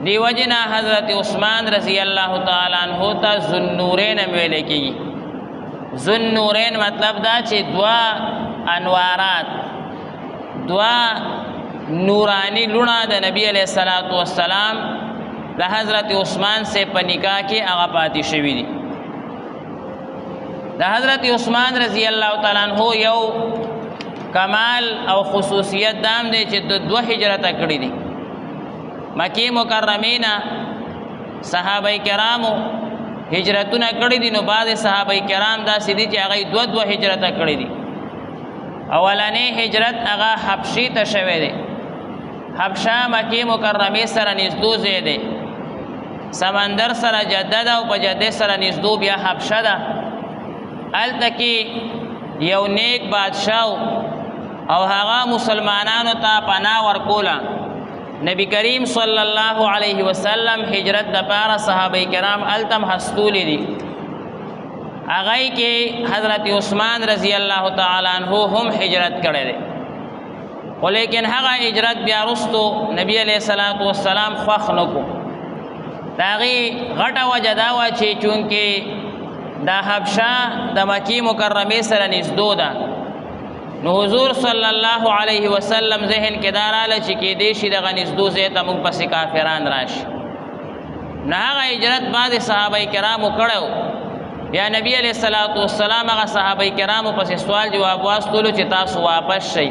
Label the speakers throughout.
Speaker 1: دی وجنا حضرت عثمان رضی اللہ تعالی عنہ تا ذوالنورین ویل کی. ذوالنورین مطلب دا چې دوا انوارات دوا نورانی لونا د نبی علیہ الصلوۃ والسلام د حضرت عثمان سے په نکاح کې هغه پاتې شوی دي. د حضرت عثمان رضی الله تعالی عنہ یو کمال او خصوصیت دام دی چې د دوه هجرت کړی دي. مکی مکرمینا صحابه کرامو هجرتونه کړی دي، نو بعض صحابه کرام دا سدي چې هغه دوه هجرت کړی دي. اولانې هجرت هغه حبشي ته شوی دی. حبشه مکی مکرمه سره نږدې ځای دی، سمندر سره جده او په جده سره نږدې بیا حبشه ده. هلته کې یو نیک بادشاه او هغه مسلمانانو ته پناه ورکوله. نبی کریم صلی الله علیه وسلم هجرت د پاره صحابه کرام التم حستولی دي. هغه کې حضرت عثمان رضی الله تعالی عنہ هم هجرت کړی دی، ولیکن هغه هجرت بیا رستو نبی علیہ الصلوۃ والسلام خوښ نکو. داغي غټه وجه دا و چې چونکې دا حبشه د مکی مکرمه سره نږدې ده، نو حضور صلی الله علیه وسلم ذهن کې داراله چې کې دیشي دغه نږدې ځای ته موږ پسې کافران راشي. نه هغه هجرت بعد صحابه کرامو کړو. یا نبی علیہ الصلوۃ والسلام هغه صحابه کرامو پسې سوال جواب واستولو چې تاسو واپس شئ.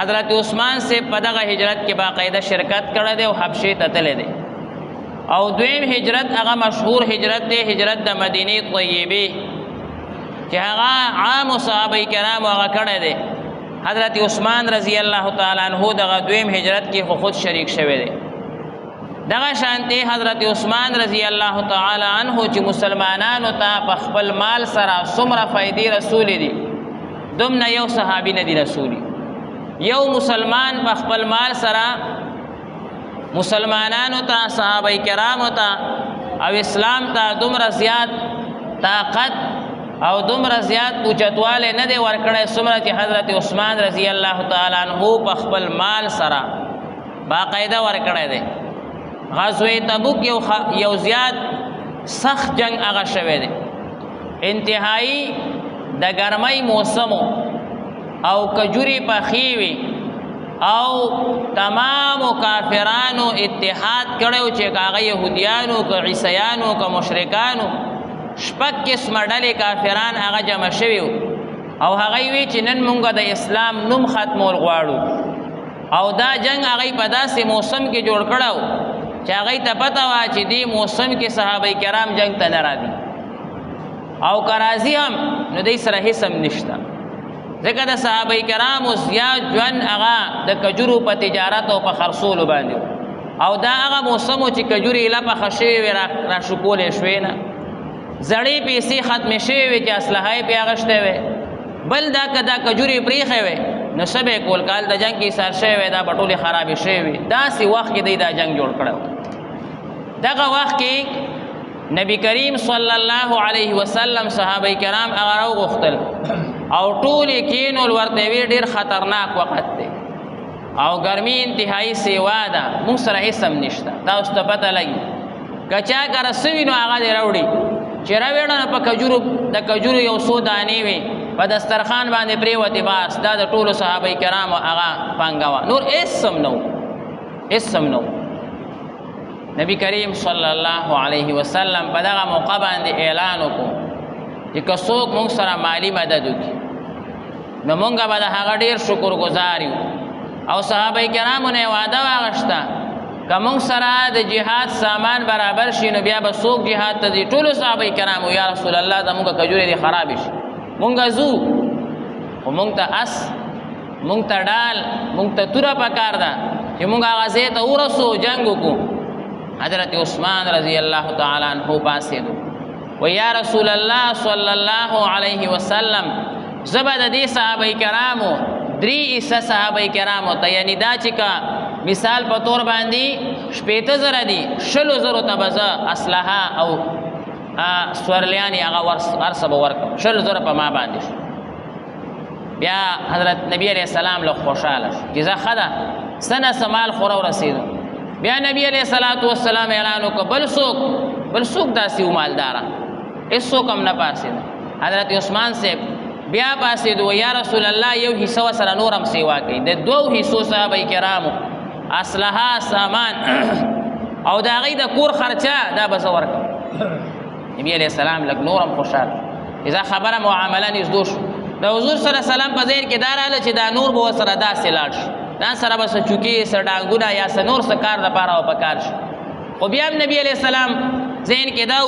Speaker 1: حضرت عثمان سے په دغه هجرت کې باقاعده شرکت کړی دی او حبشې ته تللی دی. او دویم هجرت هغه مشهور هجرت دی، هجرت د مدینه طیبه چې هغه عام صحابه کرامو هغه کړی دی. حضرت عثمان رضی الله تعالی عنہ دغه دویم هجرت کې خود شریک شوی دی. دغه شانتی حضرت عثمان رضی الله تعالی عنہ چې مسلمانانو ته په خپل مال سره څومره فائدې رسولې دي، دومره یو صحابي نه دي رسولي. یو مسلمان په خپل مال سره مسلمانانو ته صحابه کرامو ته او اسلام ته دومره زیات طاقت او دومره زیات اوچتواله نه دی ورکړی څومره چې حضرت عثمان رضی الله تعالی عنہ په خپل مال سره باقاعده ورکړی دی. غزوه تبوک یو زیات سخت جنگ هغه شوی دی، انتهایی د ګرمۍ موسمو او کجوري پخې وي او تمامو کافرانو اتحاد کړو چې هغه يهوديانو که عیسیانو که مشرکانو شپږ قسمه ډلې کافران هغه جمع شوي او هغه وی چې نن مونږ د اسلام نوم ختمول غواړو. او دا جنگ هغه په داسې موسم کې جوړ کړو چې هغه ته پته وه چې دې موسم کې صحابه کرام جنگ ته نه راځي او که راځي هم نو دوی سره هېڅ هم نشته، ځکه د صحابه کرامو زیات ژوند هغه د کجورو په تجارت او په خرڅولو باندې او دا هغه موسم و چې کجورې ایله پخه شوې وې را شکولې شوې نه، زړې پیسې ختمې شوې وې چې اسلحه یې پې اخیستې وې. بل دا که دا کجورې پرېښې وې نو څه به یې کول، کال د جنګ کې ایسار شوی وی دا به ټولې خرابې شوې وې. داسې وخت کې دی دا جنګ جوړ کړی و. دغه وخت کې نبی کریم صلی الله علیه وسلم صحابه کرام هغه راوغوښتل او ټول یې کینول، ورته وی ډېر خطرناک وخت دی او ګرمي انتهایی سیوا ده، موږ سره هېڅ هم نشته، تاسو ته پته لګي که چا کره څه وي نو هغه دې راوړي. چې راوړه نو په د کجورو یو څو دانې وي په دسترخوان باندې پرېوتې، بس دا د ټولو صحابه کرامو هغه پانګه وه، نور هېڅ هم نه و، هېڅ هم نه و. نبی کریم صلی الله علیه وسلم په دغه موقع باندې اعلان وکړو چې که څوک موږ سره مالی مدد وکړي نو موږ به د هغه ډېر شکرګزار یو. او صحابه کرامو نه یې وعده واخیسته که موږ سره د جهاد سامان برابر شي نو بیا به څوک جهاد ته ځي. ټولو صحابه کرامو یا رسول الله زموږ کجورې دې خرابې شي، مونږ ځو، خو مونږ ته اس، مونږ ته ډال، مونږ ته توره پکار ده چې مونږ هغه ځای ته ورسو جنګ وکړو. حضرت عثمان رضی الله تعالی عنہ پاسېدو و یا رسول الله صلی الله علیه وسلم زه به د دې صحابه کرامو 3 حصه صحابه کرامو ته، یعنی دا چې که مثال په طور باندې 80,000 دي 100,000 ته به زه اسلحه او سورلیانی هغه ورسه به ورکړم، 100,000 په ما باندې شو. بیا حضرت نبی علیہ السلام له خوشحاله شو چې زه ښه ده څه نه څه مال خو راورسېدو. بیا نبی علیہ الصلوۃ والسلام اعلان وکړ بل څوک داسې مالدارا هیڅوک هم نه پاسېد. حضرت عثمان صاحب بیا پاسېد و یا رسول الله یو حصہ سره نورم سیوا کوي. د دوو حصو صحابه کرامو اسلحه سامان او د هغې د کور خرچه دا به زه ورکړم. نبی علیہ السلام لږ نورم خوشحاله اذا خبره معامله نږدو شو. د حضور صلی الله علیه وسلم په ذهن کې دا راغله چې دا نور به ورسره داسې لاړ شي، دا سره به څه چوکۍ څه ډانګونه یا څه نور څه کار دپاره به پکار شي. خو بیا هم نبي علیہ السلام ذهن کې دا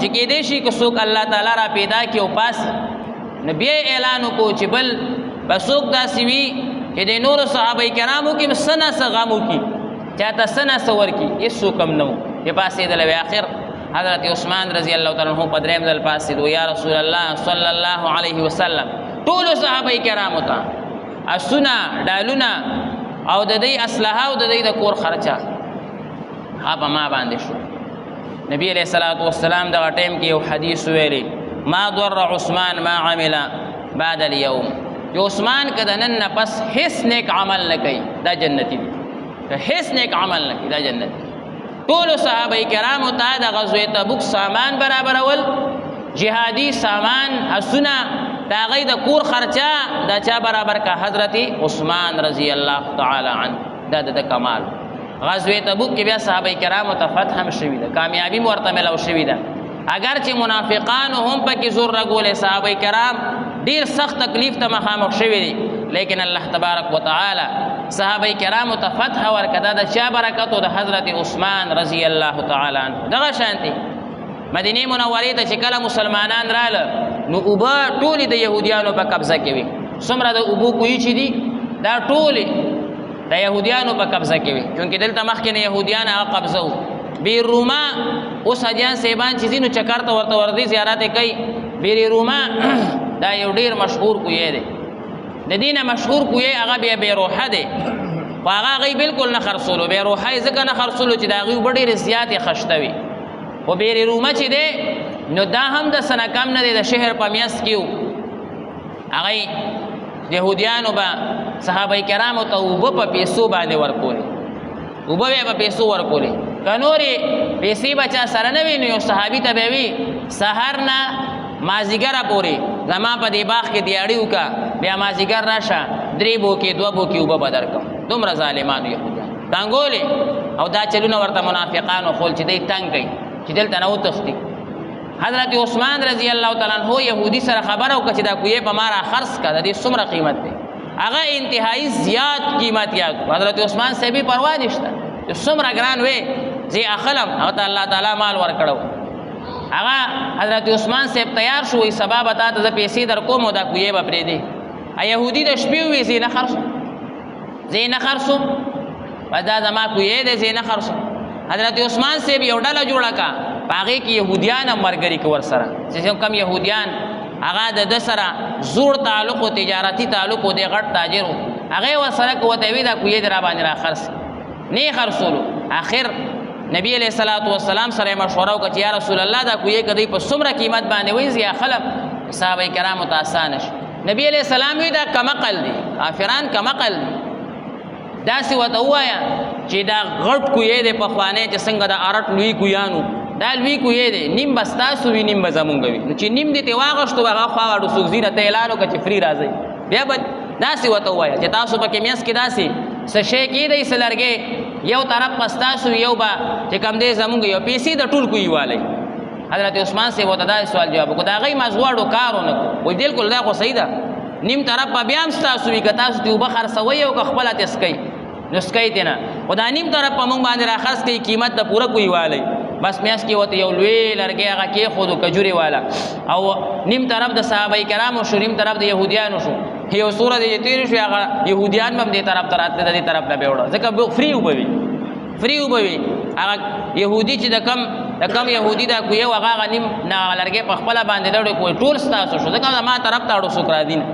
Speaker 1: چې کېدی شي که څوک الله تعالی را پیدا کړي او پاسي، نو بیا یې اعلان وکړو چې بل به څوک داسې وي چې د نورو صحابه کرامو کې څه نه څه غم وکړي، چاته څه نه څه ورکړي، هېڅوک هم نه و چې پاسېدلی وي. آخر حضرت عثمان رضی الله تعالی عنه په درېیم ځل پاسېد و یا رسول الله صلی الله علیه وسلم ټولو صحابه کرامو ته اسونه ډالونه او د دې اسلحه او د دې د کور خرچه هغه ما باندې شو. نبی علیہ الصلوۃ والسلام دغه ټیم کې یو حدیث ویلی ما ضر عثمان ما عمل بعد اليوم، جو عثمان که د نن نه پس هیڅ نیک عمل نه کوي دا جنتی دی، هیڅ نیک عمل نه کوي دا جنتی. ټولو صحابه کرامو ته د غزوه تبوک سامان برابرول، جهادي سامان اسونه د هغې د کور خرچه دا چا برابر کا؟ حضرت عثمان رضی الله تعالی عنه. دا د کمال. غزوه تبوک کې بیا صحابه کرامو ته فتح هم شوي ده، کامیابي ورته ملو شوي ده. اگر چې منافقانو هم پکې زور رګولې، صحابه کرام ډیر سخت تکلیف ته مخامخ شوي دي، لیکن الله تبارک وتعالی صحابه کرامو ته فتح ورکړه. د چا برکت؟ د حضرت عثمان رضی الله تعالی عنه. دغه شانتي مدینه منورې ته چې کله مسلمانان راله نو اوبه ټولې د یهودیانو په قبضه کې وي. څومره د اوبو کوهي چې دي دا ټولې د یهودیانو په قبضه کې وي، چونکې دلته مخکې نه یهودیان هغه قبضه وو. بیر روما اوس حاجیان صاحبان چې ځي نو چکر ته ورته ورځي، زیارت یې کوي. بیر روما دا یو ډېر مشهور کوی دی، د دې نه مشهور کوی هغه بیا بیروحه دی، خو هغه هغوی بالکل نه خرڅولو. بیروحه یې ځکه نه خرڅولو چې د هغوی اوبه ډېرې زیاتې خشته وي. خو بیر روما چې دی نو دا هم د سنه کم نه دی، د شهر په میاس کې و. هغوی یهودیانو به صحابه کرامو ته اوبه په پیسو باندې ورکولې، اوبه به یې په پیسو ورکولې. که نورې پیسې به چا سره نه وي نو یو صحابي ته به وي سهار نه مازدیګره پورې زما په دې باغ کې دیاړي وکړه، بیا مازدیګر راشه 3 بوکې 2 بوکې اوبه به درکړم. دومره ظالمانو یهودیان تنګولې، او دا چلونه ورته منافقانو خول چې دی تنګ کوي چې دلته نه وتښتي. حضرت عثمان رضی الله تعالی عنہ یهودي سره خبره وکړه چې دا کوی په ما را خرڅ کړه، د دې څومره قیمت دی؟ هغه انتهایی زیات قیمت یاد. حضرت عثمان صاحب پروا نشته، څومره ګران وی زی اخلم، هغه ته الله تعالی مال ورکړو. هغه حضرت عثمان صاحب تیار شو، وی سبا به تا ته زه پیسې در کوم او دا کوی به پرېږدې. یهودي د شپې ووی زه نه خرڅوم، زه نه خرڅوم، بس دا زما کوی دی، زه نه خرڅوم. حضرت عثمان صاحب یو ډله جوړه کړه، په هغې کې یهودیان هم ملګري کړه ورسره، چې کم یهودیان هغه د ده سره زوړ تعلق و تجارتي تعلق و دی غټ تاجر و، هغې ورسره که ورته وي دا کوی دی را باندې را خرڅ، نه یې خرڅولو. آخر نبی علیہ الصلوۃ والسلام سره مشوره وکړه چې یا رسول الله دا کوی که دوی په څومره قیمت باندې وایي زه اخلم، صحابه کرامو ته اسانه شي. نبی علیہ السلام وی دا کمقل دی، کافران کمقل دی. داسې ورته ووایه چې دا غټ کوی دی پخوانی چې څنګه د ارټ لوی کویانو، دا لوی کوی دی، نیم به ستاسو وي نیم به زمونږ وي، نو چې نیم دې ترې واغشتو هغه خوا واړو څوک ځي نه ته اعلان وکړه چې فری راځئ. بیا به داسې ورته ووایه چې تاسو پکې میس کې داسې څه شی کېدی څه لرګی یو طرف به ستاسو یو به چې کوم دی زمونږ یو پیسې د ټول کوی والی. حضرت عثمان صاحب ورته داسې سوال جواب وکړو، د هغوی مزغواړو کار ونه کړو، وایي بالکل دا خو صحیح ده، نیم طرف به بیا هم ستاسو وي، که تاسو ترې اوبه خرڅوئ او که خپله تسکئ نو سکئ ترې نه، خو دا نیم طرف په مونږ باندې را خرڅ کوي، قیمت د پوره کوی والی. بس میاس کې ورته یو لوی لرګی هغه کېښودو کجورې والا، او نیم طرف د صحابه کرامو شو، نیم طرف د یهودیانو شو. یو سوره دې تېرې شوې هغه یهودیان به هم دې طرف ته راتلل، د دې طرف نه به وړه، ځکه فری اوبه وي، فری اوبه وي. هغه یهودي چې د کم یهودي دا کوی و هغه نیم لرګی په خپله باندې دوړې کوی ټول ستاسو شو، ځکه ما طرف ته اړو څوک راځي نه.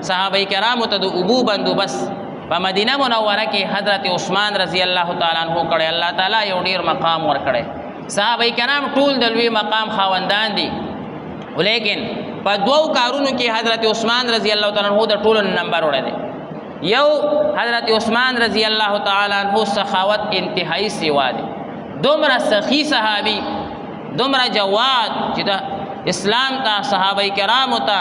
Speaker 1: صحابه کرامو ته د اوبو بندوبست په مدینه منوره کې حضرت عثمان رضی الله تعالی عنہ کړی، الله تعالی یو ډیر مقام ورکړی. صحابه کرام ټول د لوی مقام خاوندان دي، ولیکن په 2 کارونو کې حضرت عثمان رضی الله تعالی عنہ د ټولو نمبر وړی دی. یو حضرت عثمان رضی الله تعالی عنہ سخاوت انتہائی سیوا دی، دومره سخی صحابی، دومره جواد چې د اسلام ته صحابه کرامو ته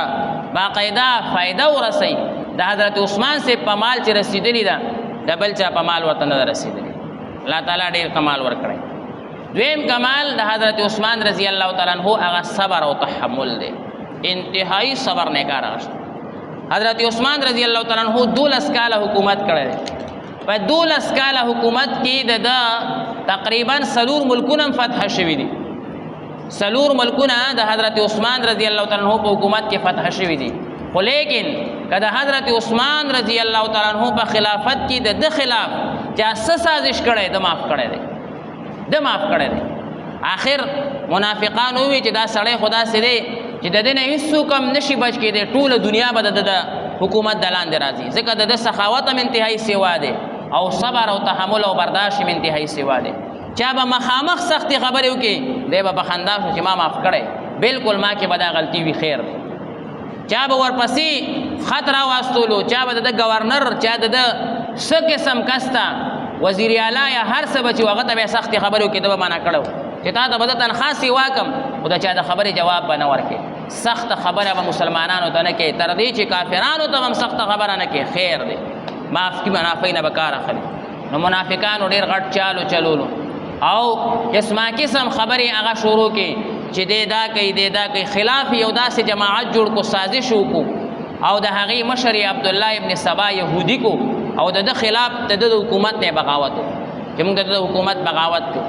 Speaker 1: باقاعده فائدہ ورسي. د حضرت عثمان سے په مال چې رسیدلی ده د بل چا په مال ورته نه رسیدلی. الله تعالی ډیر کمال ورکړي. دویم کمال د حضرت عثمان رضی الله تعالی عنہ هغه صبر او تحمل دی، انتہائی صبر نه کار غشت. حضرت عثمان رضی الله تعالی عنہ 12 کاله حکومت کړی. په 12 کاله حکومت کې د تقریبا 4 ملکونه فتح شوي دي. 4 ملکونه د حضرت عثمان رضی الله تعالی عنہ په حکومت کې فتح شوي دي. خو لیکن کله حضرت عثمان رضی الله تعالی عنہ په خلافت کې د خلاف چا سازش کړي د معاف کړي دي، د معاف کړي دي. آخر منافقان وی چې دا سړی خدا سي دی چې د دې نه هیڅ کم نشي بچ کېدی، ټول دنیا به د حکومت د لاندې راځي، ځکه د سخاوت هم انتهایی سیوا دی او صبر او تحمل او برداشت هم انتهایی سیوا دی. چا به مخامخ سختی خبرې وکړي دی به په خندا شو چې ما معاف کړی، بالکل ما کې به دا غلطي وي، خیر دی. چا به ورپسې خط راواستولو، چا به د گورنر، چا د څه قسم کس ته وزیر اعلی یا هر څه به چې هغه ته به سختې خبرې وکړي، ده به منع کړی چې تا ته به زه تنخوا سیوا کړم، خو د چا د خبرې جواب به نه ورکړې. سخت خبره به مسلمانانو ته نه کوي، تر دې چې کافرانو ته هم سخت خبره نه کوي، خیر دی. معاف کی منافع نه به کار اخلي. نو منافقانو ډېر غټ چالو چلولو او قسمه قسم خبرې هغه شروع کړي چې دی دا کوي، دی دا کوي. خلاف یو داسې جماعت جوړ کو، سازش وکړو او د هغې مشر عبدالله ابن سبا یهودي کو او د خلاف د حکومت نه بغاوت وکړو چې موږ د حکومت بغاوت کوو،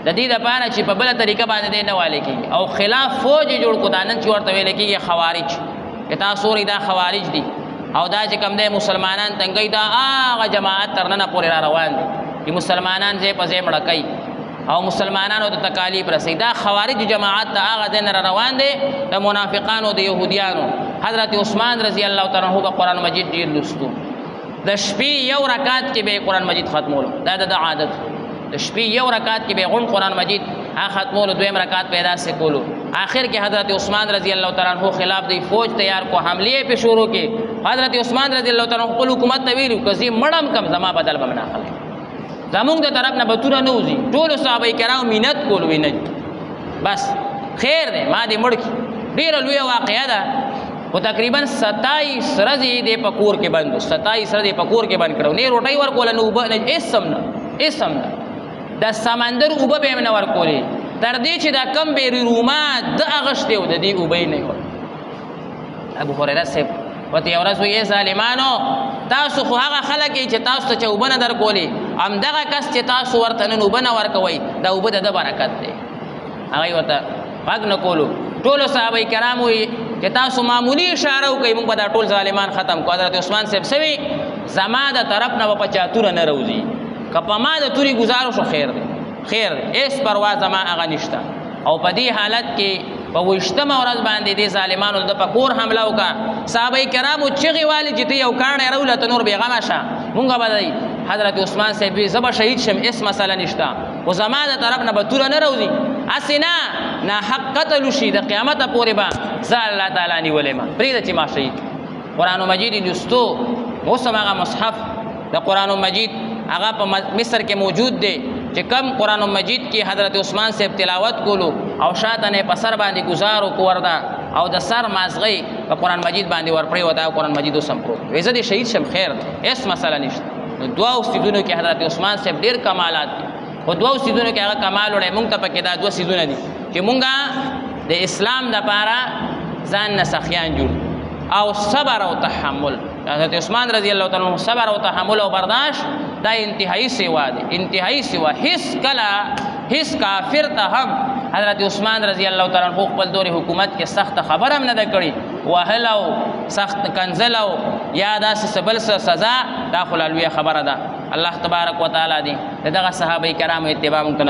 Speaker 1: د دې لپاره چې په بله طریقه باندې دی نه والی کېږي. او خلاف فوج یې جوړ کړو، دا نن چې ورته ویلی کېږي خوارج، چې تاسو اورئ دا خوارج دي او دا چې کوم دی مسلمانان تنګوي، دا هغه جماعت تر ننه پورې را روان دي چې مسلمانان ځای په ځای مړه کوي او مسلمانانو ته تکالیف رسوي. دا خوارج جماعت ته هغه ځای نه را روان دی د منافقانو د یهودیانو. حضرت عثمان رضی الله تعالی عنہ به قرآن مجید ډېر لوستو، د شپې یو رکعت کې به قرآن مجید ختمولو، دا د عادت. د شپې یو رکعت کې به غون قرآن مجید هغه ختمولو، دویم رکعت پیدا سے کولو. آخر کې حضرت عثمان رضی الله تعالی عنہ خلاف دی فوج تیار کو، حمله په شروع کې. حضرت عثمان رضی الله تعالی عنہ خپل حکومت ته ویلو که زه مړم کم زما بدل به نه اخلي، زمونږ د طرف نه به توره نه وځي. ټولو صحابه کرام مینت کول وی نه بس خیر دی، ما دې مړ کړي. ډېره لویه واقعه ده، خو تقریبا 27 ورځې دې په کور کې بند، 27 ورځې په کور کې بند کړو. نه روټۍ ورکوله، نه اوبه، نه هېڅ هم نه، هېڅ هم نه. د سمندر اوبه به یې نه ورکولې، تر دې چې دا کم بیري رومات د اغشتې او د دې اوبه یې نه ور. ابو هریره صاحب ورته یو ورځ وایي ظالمانو تاسو خو هغه خلک یې چې تاسو ته چې اوبه نه درکولې، همدغه کس چې تاسو ورته نن اوبه نه ورکوئ، دا اوبه د ده برکت دی. هغه ورته غږ نه کولو. ټولو صحابه کرام وایي چې تاسو معمولي اشاره وکئ، موږ به دا ټول ظالمان ختم کړو. حضرت عثمان صاحب سوي زما د طرف نه به په چا توره نه روځي، که په ما د تورې ګزارو شو خیر دی، خیر دی، هېڅ پروا زما هغه نشته. او په دې حالت کې په 28مه ورځ باندې دې ظالمانو د په کور حمله وکړه. صحابه کرامو چغې والي چې ته یو کاڼی راوله ته نور بېغمه شه، مونږ به دی. حضرت عثمان صاحب وي زه به شهید شم، هېڅ مسله نشته، خو زما د طرف نه به توره نه روځي. هسې نه ناحق قتل وشي، د قیامته پورې به زه الله تعالی نیولی ما، پرېږده چې ما شهید. قرآن مجید یې لوستو، اوس هم هغه مصحف د قرآن مجید هغه په مصر کې موجود دی چې کم قرآن مجید کې حضرت عثمان صاحب تلاوت کولو او شاته نه په سر باندې گزارو کو وردا او د سر مازغی په قرآن مجید باندې ورپړی ودا. قرآن مجید اوسم پروت وي، زه دې شهید شم، خیر دی، هېڅ مسله نشته. نو دوه سیدونو کې حضرت عثمان صاحب ډېر کمالات دي، خو دوه سیدونو کې هغه کمال وړی مونږ ته پکې دا دوه سیدونه دي چې مونږه د اسلام دپاره ځان نه سخیان جوړ او صبر او تحمل. حضرت عثمان رضی الله تعالی عنہ صبر او تحمل او برداشت دا انتهایی سیوا دی، انتهایی سیوا. هیڅ کله هیڅ کافر ته هم حضرت عثمان رضی الله تعالی عنہ خپل دور حکومت کې سخت خبر هم نه ده کړې، وهل او سخت کنزل او یا داسې بل سزا، دا خو لویه خبره ده. الله تبارک وتعالی دې دغه صحابه کرامو اتباع موږ ته